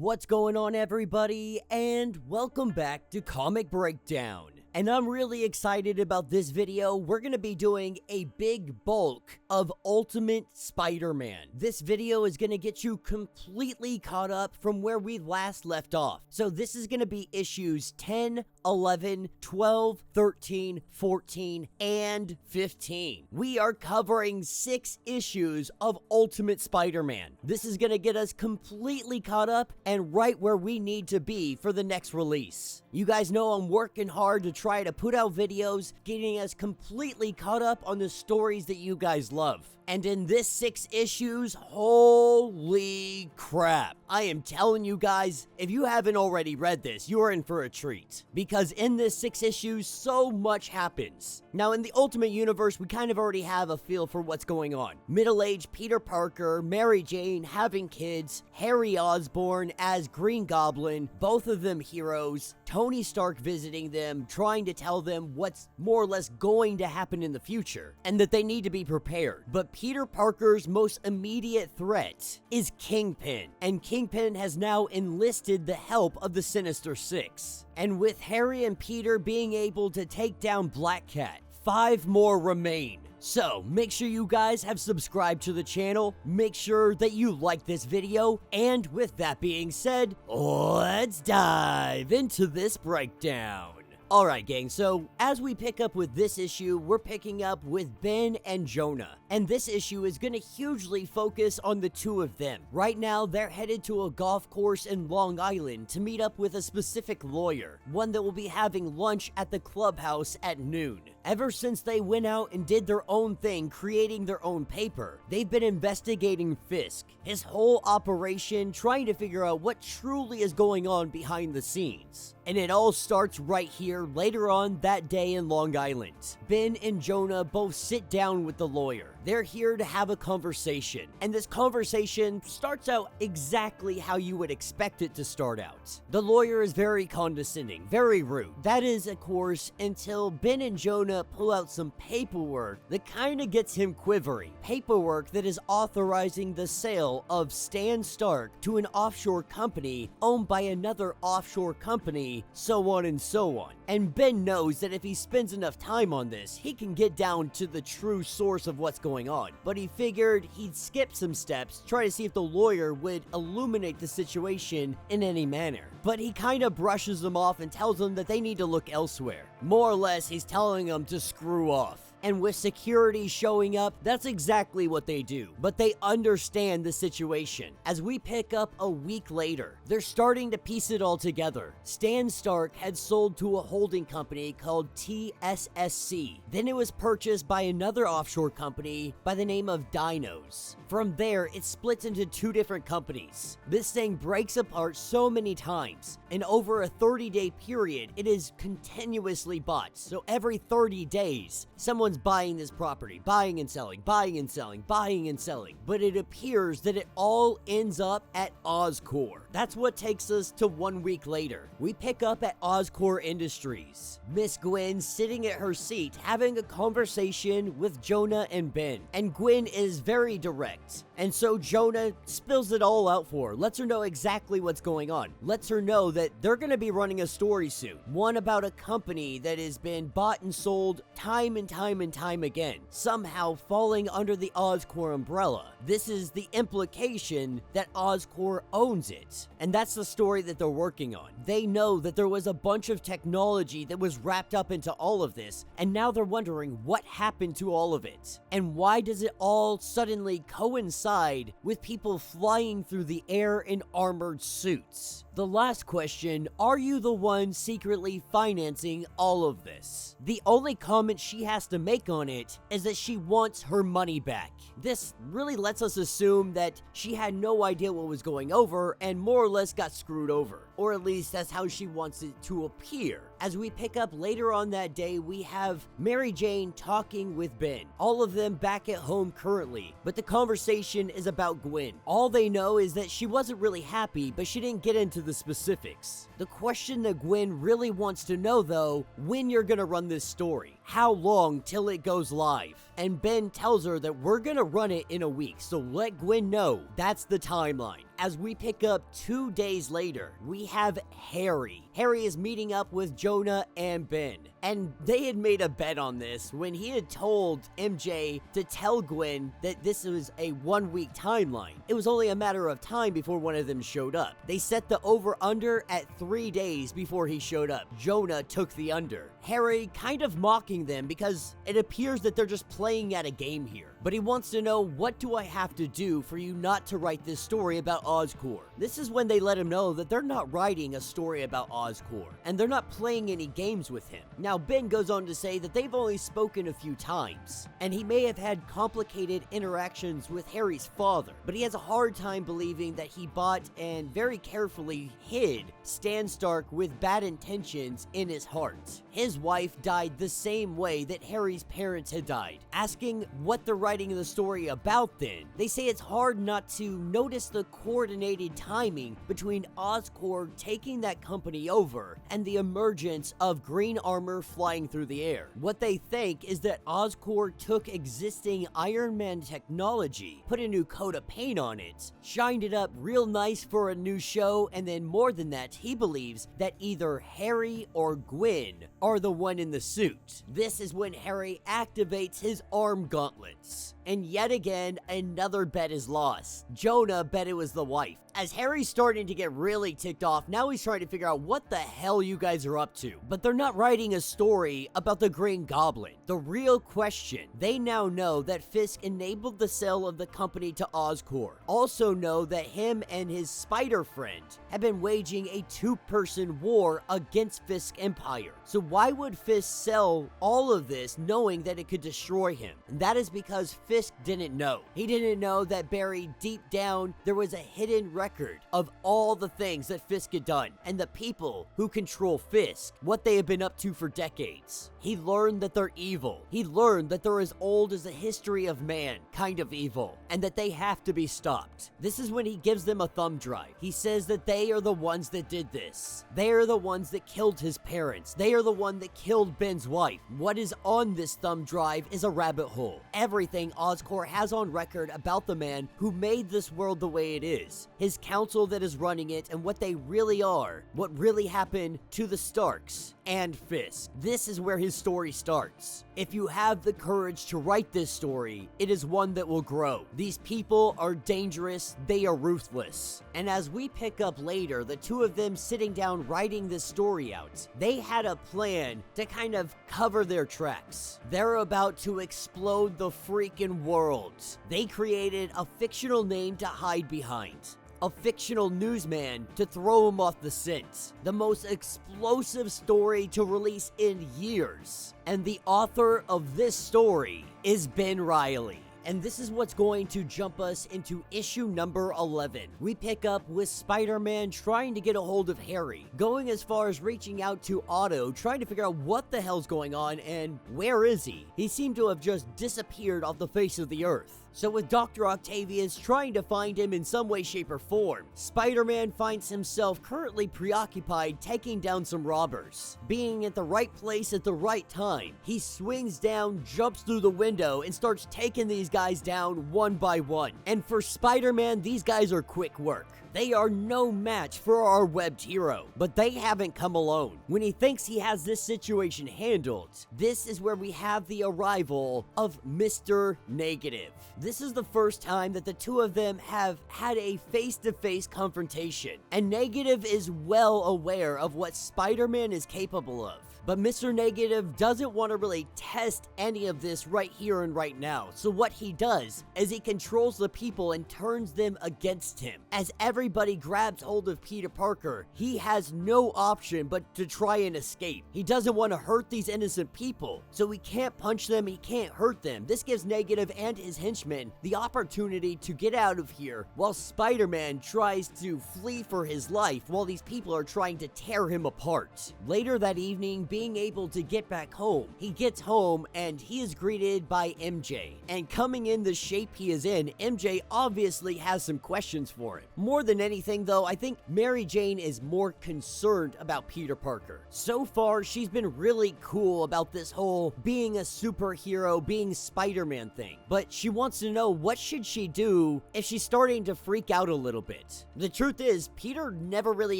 What's going on, everybody, and welcome back to Comic Breakdown. And I'm really excited about this video. We're going to be doing a big bulk of Ultimate Spider-Man. This video is going to get you completely caught up from where we last left off. So this is going to be issues 10, 11, 12, 13, 14, and 15. We are covering 6 issues of Ultimate Spider-Man. This is going to get us completely caught up and right where we need to be for the next release. You guys know I'm working hard to try to put out videos, getting us completely caught up on the stories that you guys love. And in this 6 issues, holy crap. I am telling you guys, if you haven't already read this, you are in for a treat. Because in this 6 issues, so much happens. Now, in the Ultimate Universe, we kind of already have a feel for what's going on. Middle-aged Peter Parker, Mary Jane having kids, Harry Osborn as Green Goblin, both of them heroes, Tony Stark visiting them, trying to tell them what's more or less going to happen in the future, and that they need to be prepared. But Peter Parker's most immediate threat is Kingpin, and Kingpin has now enlisted the help of the Sinister Six. And with Harry and Peter being able to take down Black Cat, 5 more remain. So, make sure you guys have subscribed to the channel, make sure that you like this video, and with that being said, let's dive into this breakdown. Alright gang, so as we pick up with this issue, we're picking up with Ben and Jonah. And this issue is going to hugely focus on the two of them. Right now, they're headed to a golf course in Long Island to meet up with a specific lawyer, one that will be having lunch at the clubhouse at noon. Ever since they went out and did their own thing, creating their own paper, they've been investigating Fisk, his whole operation, trying to figure out what truly is going on behind the scenes. And it all starts right here later on that day in Long Island. Ben and Jonah both sit down with the lawyer. They're here to have a conversation, and this conversation starts out exactly how you would expect it to start out. The lawyer is very condescending, very rude. That is, of course, until Ben and Jonah pull out some paperwork that kind of gets him quivering. Paperwork that is authorizing the sale of Stan Stark to an offshore company owned by another offshore company, so on and so on. And Ben knows that if he spends enough time on this, he can get down to the true source of what's going on. But he figured he'd skip some steps, try to see if the lawyer would illuminate the situation in any manner. But he kind of brushes them off and tells them that they need to look elsewhere. More or less, he's telling them to screw off. And with security showing up, that's exactly what they do. But they understand the situation. As we pick up a week later, they're starting to piece it all together. Stan Stark had sold to a holding company called TSSC. Then it was purchased by another offshore company by the name of Dinos. From there, it splits into 2 different companies. This thing breaks apart so many times. And over a 30-day period, it is continuously bought. So every 30 days, someone's buying this property, buying and selling, buying and selling, buying and selling. But it appears that it all ends up at Oscorp. That's what takes us to 1 week later. We pick up at Oscorp Industries. Miss Gwen sitting at her seat having a conversation with Jonah and Ben. And Gwen is very direct. And so Jonah spills it all out for her, lets her know exactly what's going on, lets her know that they're going to be running a story soon. One about a company that has been bought and sold time and time and time again, somehow falling under the Oscorp umbrella. This is the implication that Oscorp owns it. And that's the story that they're working on. They know that there was a bunch of technology that was wrapped up into all of this, and now they're wondering what happened to all of it. And why does it all suddenly coincide with people flying through the air in armored suits? The last question, are you the one secretly financing all of this? The only comment she has to make on it is that she wants her money back. This really lets us assume that she had no idea what was going over and more or less got screwed over. Or at least that's how she wants it to appear. As we pick up later on that day, we have Mary Jane talking with Ben. All of them back at home currently, but the conversation is about Gwen. All they know is that she wasn't really happy, but she didn't get into the specifics. The question that Gwen really wants to know though, when you're gonna run this story. how long till it goes live. And Ben tells her that we're gonna run it in a week, so let Gwen know that's the timeline. As we pick up 2 days later, we have Harry. Harry is meeting up with Jonah and Ben. And they had made a bet on this when he had told MJ to tell Gwen that this was a 1-week timeline. It was only a matter of time before one of them showed up. They set the over-under at 3 days before he showed up. Jonah took the under. Harry kind of mocking them because it appears that they're just playing at a game here. But he wants to know, what do I have to do for you not to write this story about Oscorp? This is when they let him know that they're not writing a story about Oscorp, and they're not playing any games with him. Now, Ben goes on to say that they've only spoken a few times, and he may have had complicated interactions with Harry's father, but he has a hard time believing that he bought and very carefully hid Stan Stark with bad intentions in his heart. His wife died the same way that Harry's parents had died. Asking what they're writing the story about then, they say it's hard not to notice the coordinated timing between Oscorp taking that company over and the emergence of green armor flying through the air. What they think is that Oscorp took existing Iron Man technology, put a new coat of paint on it, shined it up real nice for a new show, and then more than that, he believes that either Harry or Gwen are the one in the suit. This is when Harry activates his arm gauntlets. And yet again, another bet is lost. Jonah bet it was the wife. As Harry's starting to get really ticked off, now he's trying to figure out what the hell you guys are up to. But they're not writing a story about the Green Goblin. The real question, they now know that Fisk enabled the sale of the company to Oscorp. Also know that him and his spider friend have been waging a 2-person war against Fisk Empire. So why would Fisk sell all of this knowing that it could destroy him? And that is because Fisk didn't know. He didn't know that buried deep down, there was a hidden record of all the things that Fisk had done and the people who control Fisk, what they have been up to for decades. He learned that they're evil. He learned that they're as old as the history of man, kind of evil, and that they have to be stopped. This is when he gives them a thumb drive. He says that they are the ones that did this. They are the ones that killed his parents. They are the one that killed Ben's wife. What is on this thumb drive is a rabbit hole. Everything Oscorp has on record about the man who made this world the way it is. His council that is running it, and what they really are, what really happened to the Starks and Fisk. This is where his story starts. If you have the courage to write this story, it is one that will grow. These people are dangerous, they are ruthless. And as we pick up later, the two of them sitting down writing this story out, they had a plan to kind of cover their tracks. They're about to explode the freaking world. They created a fictional name to hide behind. A fictional newsman to throw him off the scent. The most explosive story to release in years. And the author of this story is Ben Reilly. And this is what's going to jump us into issue number 11. We pick up with Spider-Man trying to get a hold of Harry, going as far as reaching out to Otto, trying to figure out what the hell's going on and where is he? He seemed to have just disappeared off the face of the earth. So with Dr. Octavius trying to find him in some way, shape, or form, Spider-Man finds himself currently preoccupied taking down some robbers. Being at the right place at the right time, he swings down, jumps through the window, and starts taking these guys down one by one. And for Spider-Man, these guys are quick work. They are no match for our webbed hero, but they haven't come alone. When he thinks he has this situation handled, this is where we have the arrival of Mr. Negative. This is the first time that the two of them have had a face-to-face confrontation, and Negative is well aware of what Spider-Man is capable of. But Mr. Negative doesn't want to really test any of this right here and right now. So what he does is he controls the people and turns them against him. As everybody grabs hold of Peter Parker, he has no option but to try and escape. He doesn't want to hurt these innocent people, so he can't punch them, he can't hurt them. This gives Negative and his henchmen the opportunity to get out of here while Spider-Man tries to flee for his life while these people are trying to tear him apart. Later that evening, being able to get back home. He gets home and he is greeted by MJ. And coming in the shape he is in, MJ obviously has some questions for him. More than anything though, I think Mary Jane is more concerned about Peter Parker. So far, she's been really cool about this whole being a superhero, being Spider-Man thing. But she wants to know, what should she do if she's starting to freak out a little bit? The truth is, Peter never really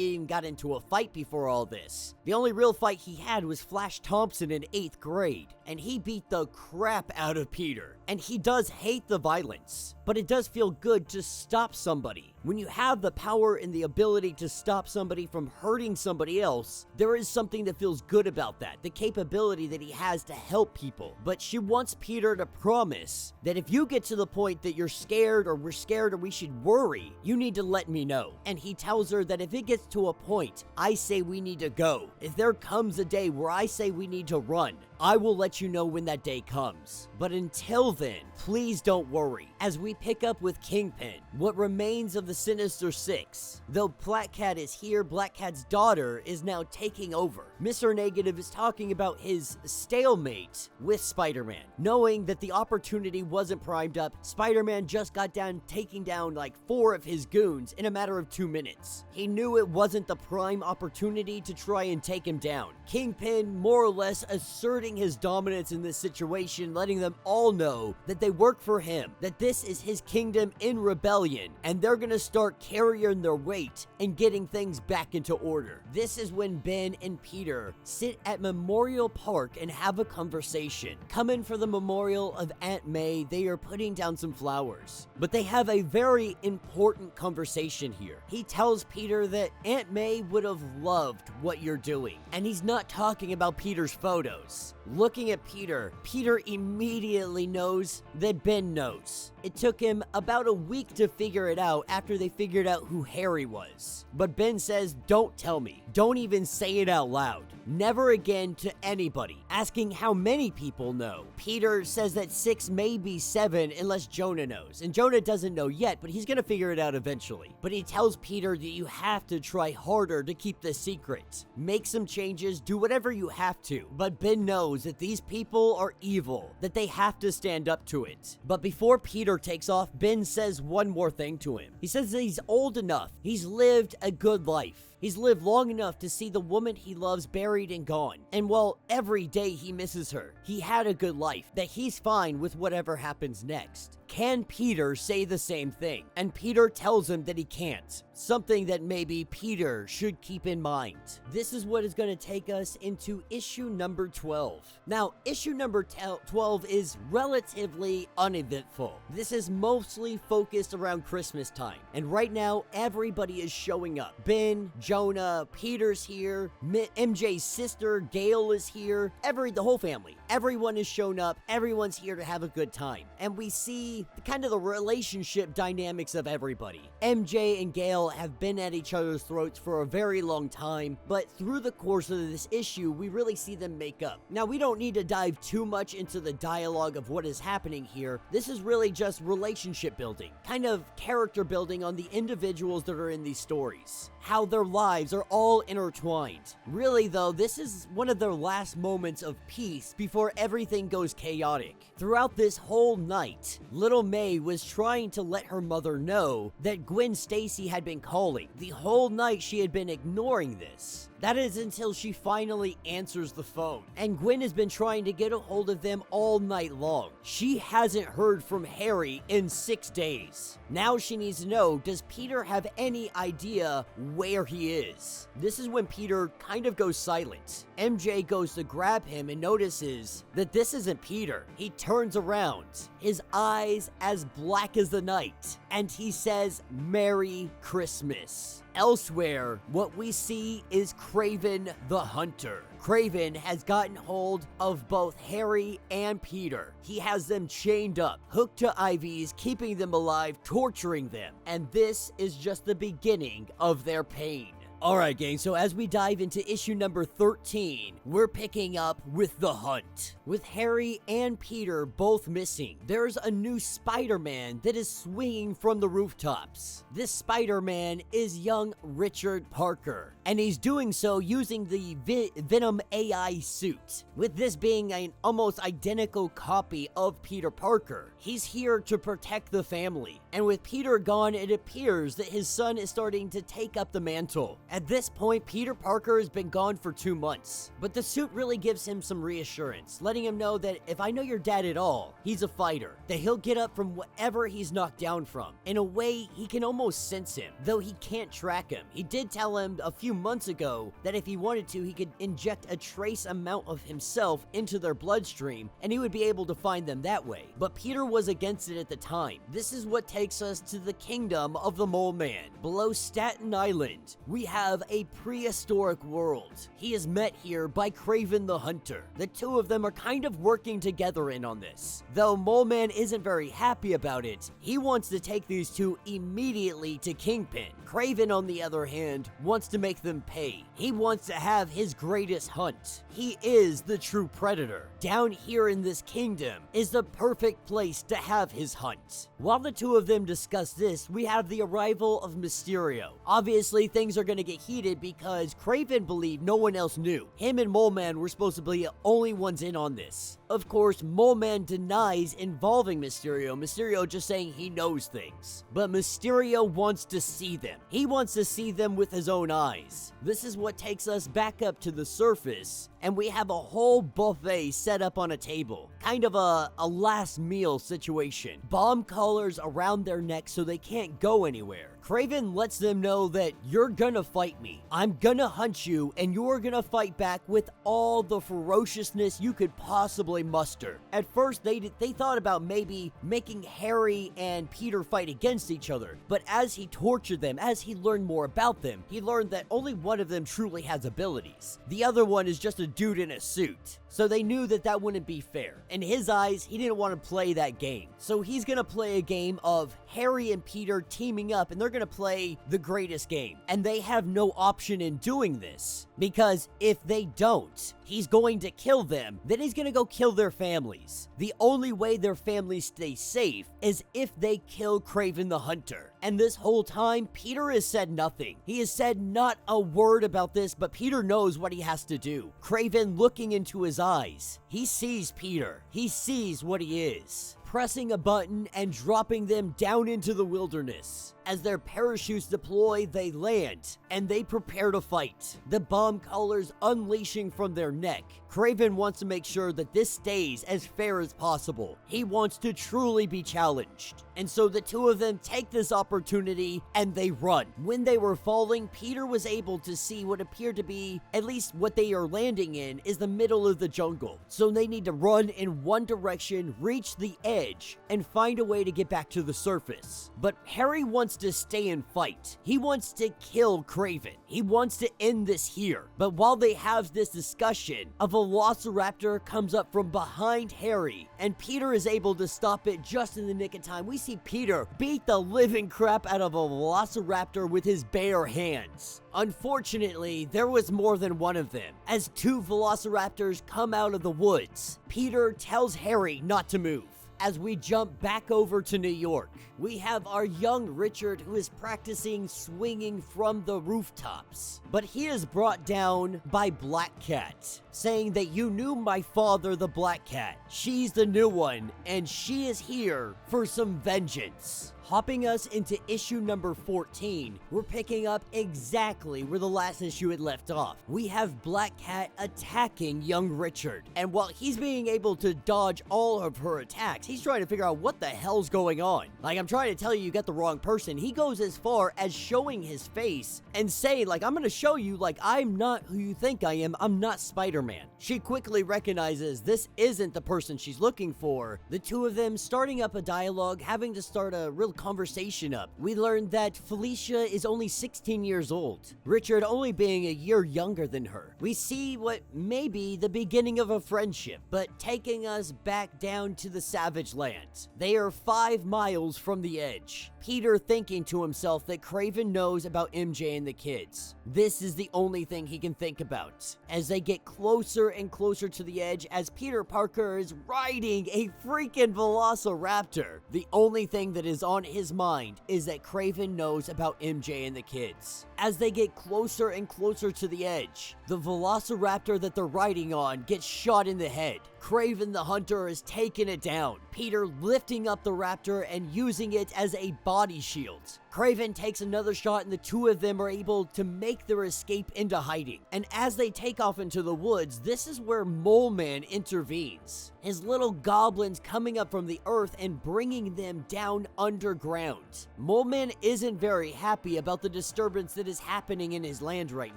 even got into a fight before all this. The only real fight he had was Flash Thompson in 8th grade, and he beat the crap out of Peter. And he does hate the violence, but it does feel good to stop somebody. When you have the power and the ability to stop somebody from hurting somebody else, there is something that feels good about that, the capability that he has to help people. But she wants Peter to promise that if you get to the point that you're scared or we're scared or we should worry, you need to let me know. And he tells her that if it gets to a point, I say we need to go. If there comes a day where I say we need to run, I will let you know when that day comes. But until then, please don't worry. As we pick up with Kingpin, what remains of the Sinister Six. Though Black Cat is here, Black Cat's daughter is now taking over. Mr. Negative is talking about his stalemate with Spider-Man. Knowing that the opportunity wasn't primed up, Spider-Man just got done taking down like 4 of his goons in a matter of 2 minutes. He knew it wasn't the prime opportunity to try and take him down. Kingpin more or less asserting his dominance in this situation, letting them all know that they work for him, that this is his kingdom in rebellion, and they're gonna start carrying their weight and getting things back into order. This is when Ben and Peter sit at Memorial Park and have a conversation. Coming for the memorial of Aunt May, they are putting down some flowers, but they have a very important conversation here. He tells Peter that Aunt May would have loved what you're doing, and he's not talking about Peter's photos. Looking at Peter, Peter immediately knows that Ben knows. It took him about a week to figure it out after they figured out who Harry was. But Ben says, don't tell me. Don't even say it out loud. Never again to anybody. Asking how many people know. Peter says that 6 may be 7 unless Jonah knows. And Jonah doesn't know yet, but he's gonna figure it out eventually. But he tells Peter that you have to try harder to keep this secret. Make some changes, do whatever you have to. But Ben knows that these people are evil, that they have to stand up to it. But before Peter takes off, Ben says one more thing to him. He says that he's old enough. He's lived a good life. He's lived long enough to see the woman he loves buried and gone. And while every day he misses her, he had a good life, that he's fine with whatever happens next. Can Peter say the same thing? And Peter tells him that he can't. Something that maybe Peter should keep in mind. This is what is going to take us into issue number 12. Now, issue number 12 is relatively uneventful. This is mostly focused around Christmas time. And right now, everybody is showing up. Ben, Jonah, Peter's here, MJ's sister, Gail is here, the whole family. Everyone has shown up, everyone's here to have a good time. And we see kind of the relationship dynamics of everybody. MJ and Gail have been at each other's throats for a very long time, but through the course of this issue, we really see them make up. Now, we don't need to dive too much into the dialogue of what is happening here. This is really just relationship building, kind of character building on the individuals that are in these stories. How their lives are all intertwined. Really though, this is one of their last moments of peace before everything goes chaotic. Throughout this whole night, little May was trying to let her mother know that Gwen Stacy had been calling. The whole night she had been ignoring this. That is until she finally answers the phone. And Gwen has been trying to get a hold of them all night long. She hasn't heard from Harry in 6 days. Now she needs to know, does Peter have any idea where he is? This is when Peter kind of goes silent. MJ goes to grab him and notices that this isn't Peter. He turns around, his eyes as black as the night, and he says, "Merry Christmas." Elsewhere, what we see is Kraven the Hunter. Kraven has gotten hold of both Harry and Peter. He has them chained up, hooked to IVs, keeping them alive, torturing them. And this is just the beginning of their pain. Alright gang, so as we dive into issue number 13, we're picking up with The Hunt. With Harry and Peter both missing, there's a new Spider-Man that is swinging from the rooftops. This Spider-Man is young Richard Parker, and he's doing so using the Venom AI suit, with this being an almost identical copy of Peter Parker. He's here to protect the family, and with Peter gone, it appears that his son is starting to take up the mantle. At this point, Peter Parker has been gone for 2 months, but the suit really gives him some reassurance, letting him know that if I know your dad at all, he's a fighter, that he'll get up from whatever he's knocked down from. In a way, he can almost sense him, though he can't track him. He did tell him a few months ago that if he wanted to, he could inject a trace amount of himself into their bloodstream, and he would be able to find them that way. But Peter was against it at the time. This is what takes us to the kingdom of the Mole Man. Below Staten Island, we have a prehistoric world. He is met here by Kraven the Hunter. The two of them are kind of working together in on this. Though Mole Man isn't very happy about it, he wants to take these two immediately to Kingpin. Kraven, on the other hand, wants to make them pay. He wants to have his greatest hunt. He is the true predator. Down here in this kingdom is the perfect place to have his hunt. While the two of them discuss this, we have the arrival of Mysterio. Obviously, things are going to get heated because Kraven believed no one else knew. Him and Mole Man were supposed to be the only ones in on this. Of course, Mole Man denies involving Mysterio. Mysterio just saying he knows things. But Mysterio wants to see them. He wants to see them with his own eyes. This is what takes us back up to the surface, and we have a whole buffet set up on a table. Kind of a last meal situation. Bomb collars around their necks so they can't go anywhere. Kraven lets them know that you're gonna fight me. I'm gonna hunt you, and you're gonna fight back with all the ferociousness you could possibly muster. At first, they thought about maybe making Harry and Peter fight against each other, but as he tortured them, as he learned more about them, he learned that only one of them truly has abilities. The other one is just a dude in a suit. So they knew that that wouldn't be fair. In his eyes, he didn't want to play that game. So he's gonna play a game of Harry and Peter teaming up, and they're gonna play the greatest game. And they have no option in doing this, because if they don't, he's going to kill them, then he's gonna go kill their families. The only way their families stay safe is if they kill Kraven the Hunter. And this whole time, Peter has said nothing. He has said not a word about this, but Peter knows what he has to do. Kraven, looking into his eyes, he sees Peter. He sees what he is. Pressing a button and dropping them down into the wilderness. As their parachutes deploy, they land, and they prepare to fight. The bomb collars unleashing from their neck. Kraven wants to make sure that this stays as fair as possible. He wants to truly be challenged. And so the two of them take this opportunity and they run. When they were falling, Peter was able to see what appeared to be, at least what they are landing in, is the middle of the jungle. So they need to run in one direction, reach the edge, and find a way to get back to the surface. But Harry wants to stay and fight. He wants to kill Kraven. He wants to end this here. But while they have this discussion, a velociraptor comes up from behind Harry, and Peter is able to stop it just in the nick of time. We see Peter beat the living crap out of a velociraptor with his bare hands. Unfortunately, there was more than one of them. As two velociraptors come out of the woods, Peter tells Harry not to move. As we jump back over to New York, we have our young Richard, who is practicing swinging from the rooftops. But he is brought down by Black Cat, saying that you knew my father, the Black Cat. She's the new one, and she is here for some vengeance. Hopping us into issue number 14, we're picking up exactly where the last issue had left off. We have Black Cat attacking young Richard, and while he's being able to dodge all of her attacks, he's trying to figure out what the hell's going on. Like, I'm trying to tell you got the wrong person. He goes as far as showing his face and saying, like, I'm gonna show you, like, I'm not who you think I am. I'm not Spider-Man. She quickly recognizes this isn't the person she's looking for. The two of them starting up a dialogue, having to start a real conversation up. We learn that Felicia is only 16 years old, Richard only being a year younger than her. We see what may be the beginning of a friendship, but taking us back down to the Savage Land. They are 5 miles from the edge. Peter thinking to himself that Kraven knows about MJ and the kids. This is the only thing he can think about. As they get closer and closer to the edge, as Peter Parker is riding a freaking velociraptor, the only thing that is on his mind is that Kraven knows about MJ and the kids. As they get closer and closer to the edge, the velociraptor that they're riding on gets shot in the head. Kraven the Hunter is taking it down, Peter lifting up the raptor and using it as a body shield. Kraven takes another shot and the two of them are able to make their escape into hiding. And as they take off into the woods, this is where Mole Man intervenes. His little goblins coming up from the earth and bringing them down underground. Mole Man isn't very happy about the disturbance that is happening in his land right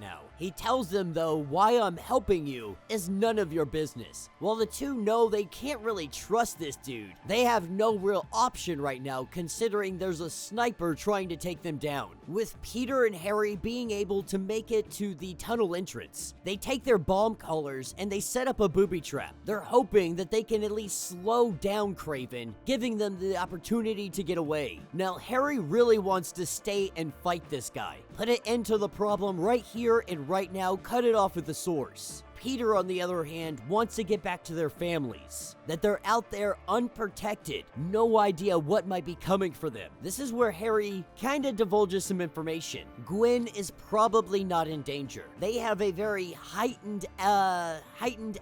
now. He tells them though, why I'm helping you is none of your business. While the two know they can't really trust this dude, they have no real option right now considering there's a sniper trying to take them down. With Peter and Harry being able to make it to the tunnel entrance, they take their bomb collars and they set up a booby trap. They're hoping that they can at least slow down Kraven, giving them the opportunity to get away. Now Harry really wants to stay and fight this guy. Put an end to the problem right here and right now, cut it off at the source. Peter, on the other hand, wants to get back to their families, that they're out there unprotected, no idea what might be coming for them. This is where Harry kinda divulges some information. Gwen is probably not in danger. They have a very heightened,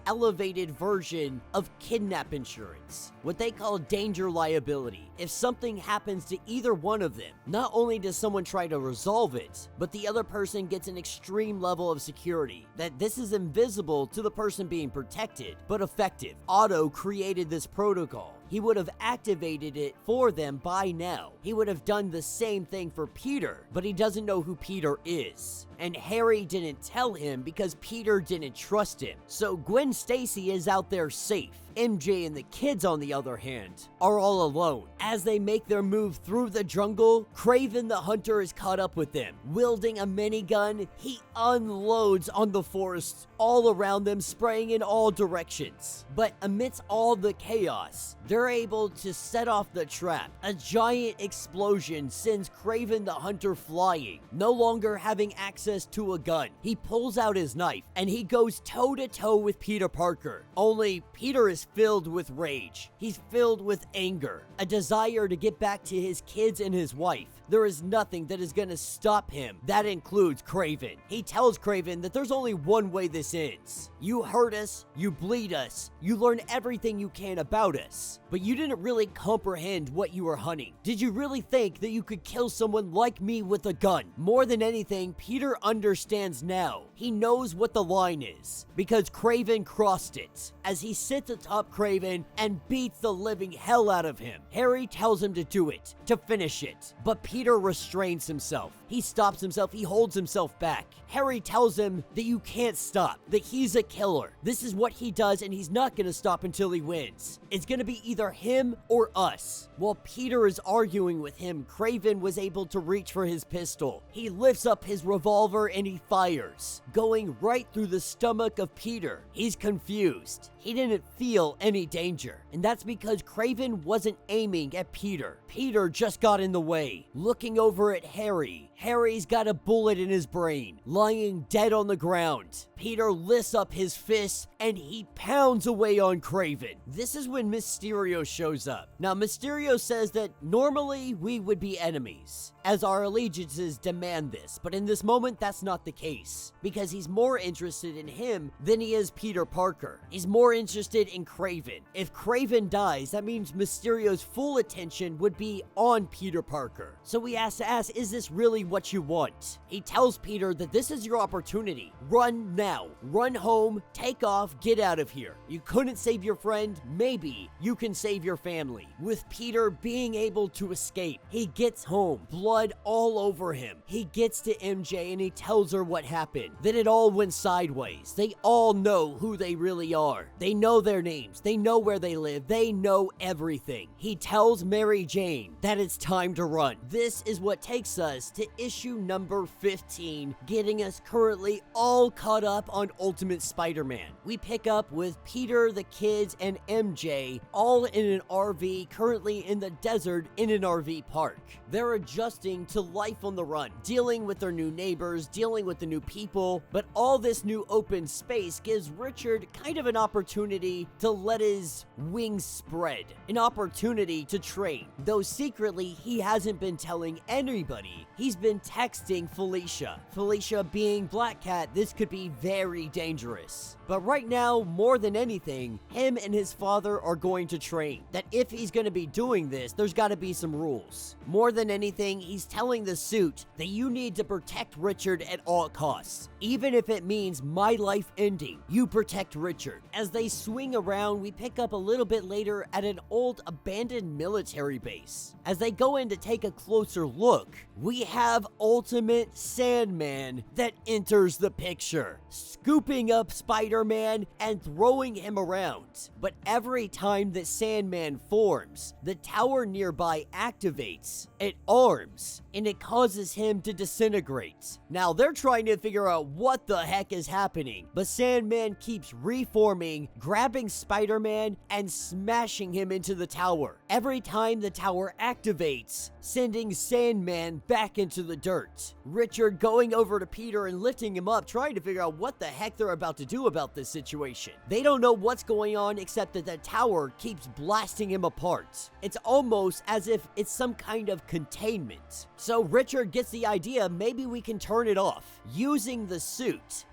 elevated version of kidnap insurance, what they call danger liability. If something happens to either one of them, not only does someone try to resolve it, but the other person gets an extreme level of security, that this is invisible to the person being protected, but effective. Otto created this protocol. He would have activated it for them by now. He would have done the same thing for Peter, but he doesn't know who Peter is. And Harry didn't tell him because Peter didn't trust him. So Gwen Stacy is out there safe. MJ and the kids, on the other hand, are all alone. As they make their move through the jungle, Kraven the Hunter is caught up with them. Wielding a minigun, he unloads on the forest all around them, spraying in all directions. But amidst all the chaos, they're able to set off the trap. A giant explosion sends Kraven the Hunter flying, no longer having access to a gun. He pulls out his knife and he goes toe-to-toe with Peter Parker. Only Peter is filled with rage. He's filled with anger, a desire to get back to his kids and his wife. There is nothing that is going to stop him. That includes Kraven. He tells Kraven that there's only one way this ends. You hurt us, you bleed us, you learn everything you can about us, but you didn't really comprehend what you were hunting. Did you really think that you could kill someone like me with a gun? More than anything, Peter understands now. He knows what the line is, because Kraven crossed it. As he sits atop Kraven and beats the living hell out of him, Harry tells him to do it, to finish it, but Peter restrains himself. He stops himself, he holds himself back. Harry tells him that you can't stop, that he's a killer. This is what he does and he's not gonna stop until he wins. It's gonna be either him or us. While Peter is arguing with him, Kraven was able to reach for his pistol. He lifts up his revolver and he fires, going right through the stomach of Peter. He's confused. He didn't feel any danger, and that's because Kraven wasn't aiming at Peter. Peter just got in the way. Looking over at Harry, Harry's got a bullet in his brain, lying dead on the ground. Peter lifts up his fist and he pounds away on Kraven. This is when Mysterio shows up. Now, Mysterio says that normally we would be enemies, as our allegiances demand this, but in this moment that's not the case, because he's more interested in him than he is Peter Parker. He's more interested in Kraven. If Kraven dies, that means Mysterio's full attention would be on Peter Parker. So we have to ask, is this really what you want? He tells Peter that this is your opportunity. Run now. Run home, take off, get out of here. You couldn't save your friend, maybe you can save your family. With Peter being able to escape, he gets home, blood all over him. He gets to MJ and attorney tells her what happened, that it all went sideways. They all know who they really are. They know their names. They know where they live. They know everything. He tells Mary Jane that it's time to run. This is what takes us to issue number 15, getting us currently all caught up on Ultimate Spider-Man. We pick up with Peter, the kids, and MJ all in an RV, currently in the desert in an RV park. They're adjusting to life on the run, dealing with their new neighbors, dealing with the new people, but all this new open space gives Richard kind of an opportunity to let his wings spread, an opportunity to train. Though secretly he hasn't been telling anybody, he's been texting Felicia. Felicia being Black Cat, this could be very dangerous. But right now, more than anything, him and his father are going to train. That if he's going to be doing this, there's got to be some rules. More than anything, he's telling the suit that you need to protect Richard at all costs. Even if it means my life ending, you protect Richard. As they swing around, we pick up a little bit later at an old abandoned military base. As they go in to take a closer look, we have Ultimate Sandman that enters the picture, scooping up Spider-Man and throwing him around. But every time that Sandman forms, the tower nearby activates, it arms, and it causes him to disintegrate. Now they're trying to figure out what the heck is happening, but Sandman keeps reforming, grabbing Spider-Man and smashing him into the tower. Every time the tower activates, sending Sandman back into the dirt. Richard going over to Peter and lifting him up, trying to figure out what the heck they're about to do about this situation. They don't know what's going on except that the tower keeps blasting him apart. It's almost as if it's some kind of containment. So Richard gets the idea, maybe we can turn it off. Using the suit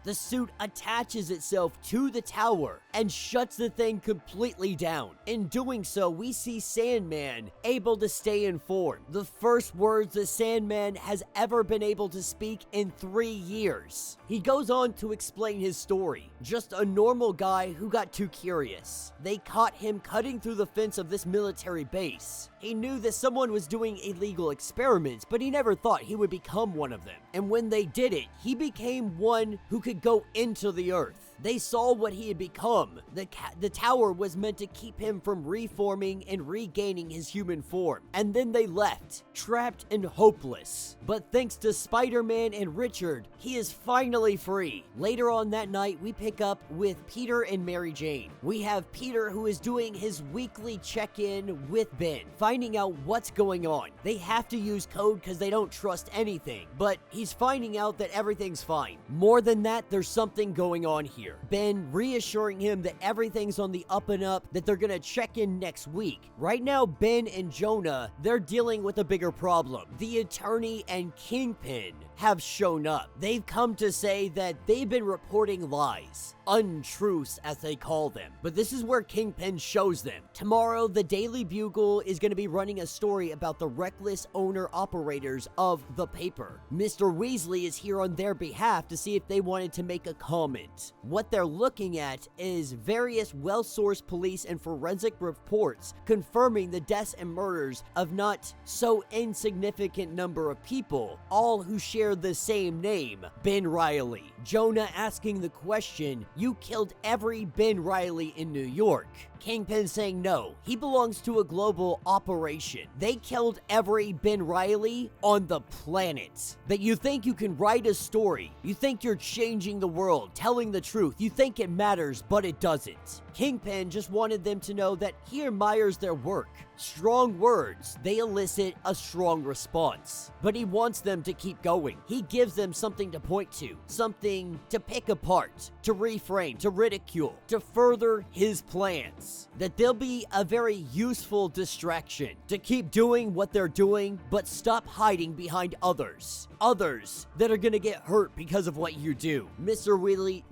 attaches itself to the tower and shuts the thing completely down. In doing so, we see Sandman able to stay informed. The first words that Sandman has ever been able to speak in 3 years. He goes on to explain his story. Just a normal guy who got too curious. They caught him cutting through the fence of this military base. He knew that someone was doing illegal experiments, but he never thought he would become one of them. And when they did it, he became one who could go into the earth. They saw what he had become. The tower was meant to keep him from reforming and regaining his human form. And then they left, trapped and hopeless. But thanks to Spider-Man and Richard, he is finally free. Later on that night, we pick up with Peter and Mary Jane. We have Peter who is doing his weekly check-in with Ben, finding out what's going on. They have to use code because they don't trust anything, but he's finding out that everything's fine. More than that, there's something going on here. Ben reassuring him that everything's on the up and up, that they're gonna check in next week. Right now, Ben and Jonah, they're dealing with a bigger problem. The attorney and Kingpin have shown up. They've come to say that they've been reporting lies, untruths as they call them. But this is where Kingpin shows them. Tomorrow, the Daily Bugle is going to be running a story about the reckless owner-operators of the paper. Mr. Weasley is here on their behalf to see if they wanted to make a comment. What they're looking at is various well-sourced police and forensic reports confirming the deaths and murders of not so insignificant number of people, all who share the same name, Ben Reilly. Jonah asking the question, you killed every Ben Reilly in New York. Kingpin saying no, he belongs to a global operation. They killed every Ben Reilly on the planet. But you think you can write a story, you think you're changing the world, telling the truth, you think it matters, but it doesn't. Kingpin just wanted them to know that he admires their work. Strong words, they elicit a strong response. But he wants them to keep going. He gives them something to point to, something to pick apart, to reframe, to ridicule, to further his plans. That they'll be a very useful distraction to keep doing what they're doing, but stop hiding behind others. Others that are gonna get hurt because of what you do. Mr.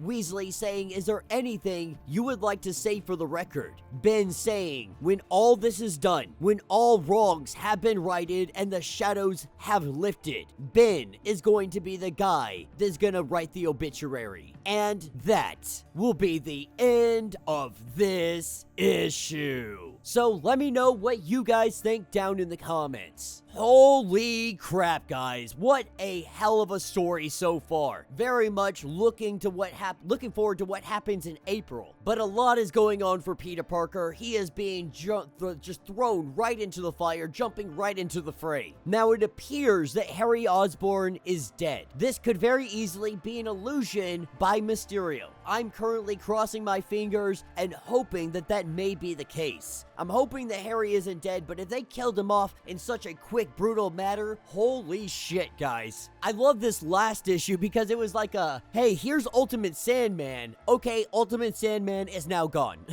Weasley saying, is there anything you would like to say for the record? Ben saying, when all this is done, when all wrongs have been righted and the shadows have lifted, Ben is going to be the guy that's gonna write the obituary. And that will be the end of this issue. So let me know what you guys think down in the comments. Holy crap, guys. What a hell of a story so far. Very much looking forward to what happens in April. But a lot is going on for Peter Parker. He is being just thrown right into the fire, jumping right into the fray. Now, it appears that Harry Osborn is dead. This could very easily be an illusion by Mysterio. I'm currently crossing my fingers and hoping that that may be the case. I'm hoping that Harry isn't dead, but if they killed him off in such a quick, brutal manner, holy shit, guys. I love this last issue because it was like a, hey, here's Ultimate Sandman. Okay, Ultimate Sandman is now gone.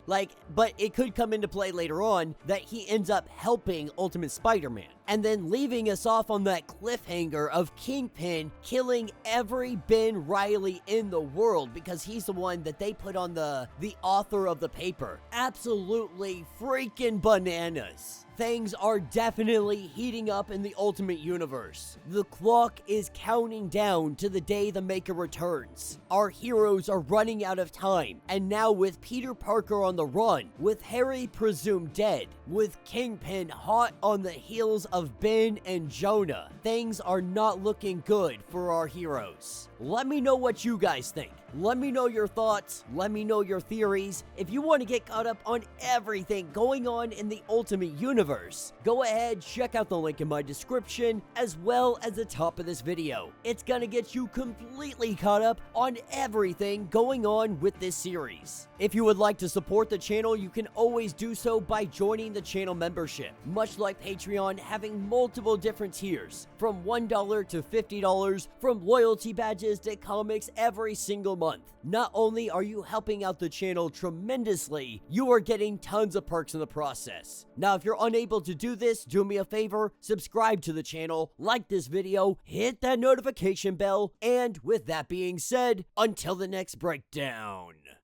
But it could come into play later on that he ends up helping Ultimate Spider-Man. And then leaving us off on that cliffhanger of Kingpin killing every Ben Reilly in the world because he's the one that they put on the author of the paper. Absolutely freaking bananas. Things are definitely heating up in the Ultimate Universe. The clock is counting down to the day the Maker returns. Our heroes are running out of time, and now with Peter Parker on the run, with Harry presumed dead, with Kingpin hot on the heels of Ben and Jonah, things are not looking good for our heroes. Let me know what you guys think. Let me know your thoughts. Let me know your theories. If you want to get caught up on everything going on in the Ultimate Universe, go ahead, check out the link in my description as well as the top of this video. It's gonna get you completely caught up on everything going on with this series. If you would like to support the channel, you can always do so by joining the channel membership. Much like Patreon, having multiple different tiers, from $1 to $50, from loyalty badges to comics every single month. Not only are you helping out the channel tremendously, you are getting tons of perks in the process. Now, if you're unable to do this, do me a favor, subscribe to the channel, like this video, hit that notification bell, and with that being said, until the next breakdown.